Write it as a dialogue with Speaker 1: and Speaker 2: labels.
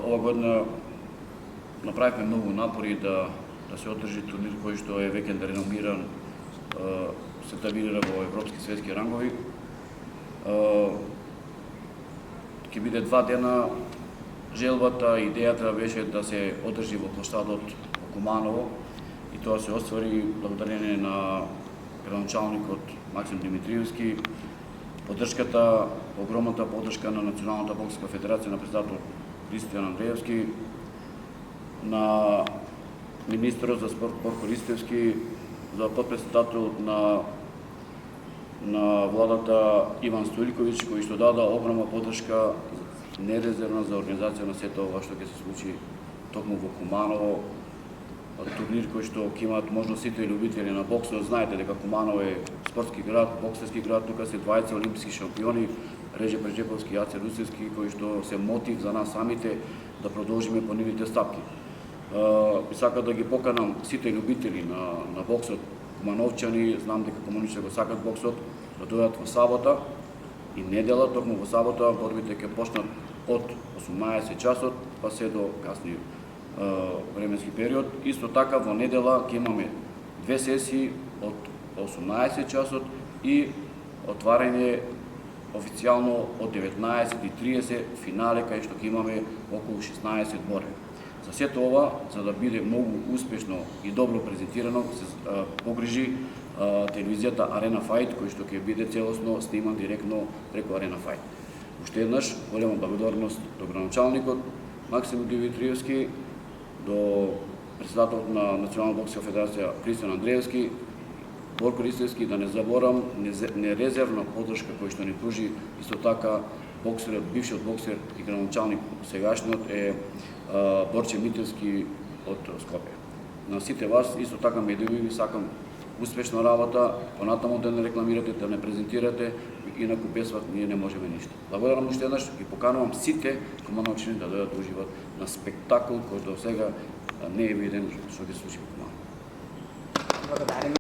Speaker 1: ова година направивме многу напори да се одржи турнир кој што е веќе реномиран, се табилира во европски светски рангови. Ќе биде 2 дена. Желбата, идејата беше да се одржи во плоштадот во Куманово и тоа се оствари благодарение на градоначалникот Максим Димитриевски, поддршката, огромната поддршка на Националната боксерска федерација на председател Кристијан Андреевски, на министерот за спорт Борко Ристевски, за подпредседателот на владата Иван Стоилковиќ, кој што даде огромна поддршка нерезервна за организација на сето ова што ќе се случи токму во Куманово. Турнир кој што ќе имаат можност сите љубители на боксот. Знаете дека Куманово е спортски град, боксерски град, тука се двајца олимписки шампиони, Реже Прежеповски и Ацер Русевски, кои што се мотив за нас самите да продолжиме по нивните стапки. Сакам да ги поканам сите љубители на боксот, кумановчани, знам дека кумановчани го сакат боксот, да дојдат во сабота и недела, токму во сабота борбите ќе почнат од 18 часот па се до касни временски период. Исто така во недела ќе имаме 2 сесии од 18 часот и отварање официјално од 19:30 финале кај што ќе имаме околу 16 борби. За сето ова, за да биде многу успешно и добро презентирано, се погрижи телевизијата Арена Фајт, кој што ќе биде целосно сниман директно преку Арена Фајт. Уште еднаш, голема благодарност до градоначалникот Максим Димитриевски, до председателот на Национална боксерска федерација Кристијан Андреевски, Борко Ристевски, да не заборам нерезервна поддршка кој што ни пружи исто така боксерот, бившиот боксер и градоначалник сегашниот е Борче Митевски од Скопје. На сите вас исто така медиуми ви сакам успешна работа, понатаму да не рекламирате, да не презентирате, инаку без вас ние не можеме ништо. Благодарам уште еднаш и поканувам сите кумановчани да дојдат да уживат на спектакл кој до сега не е виден што ќе случи во Куманово.
Speaker 2: Благодарим.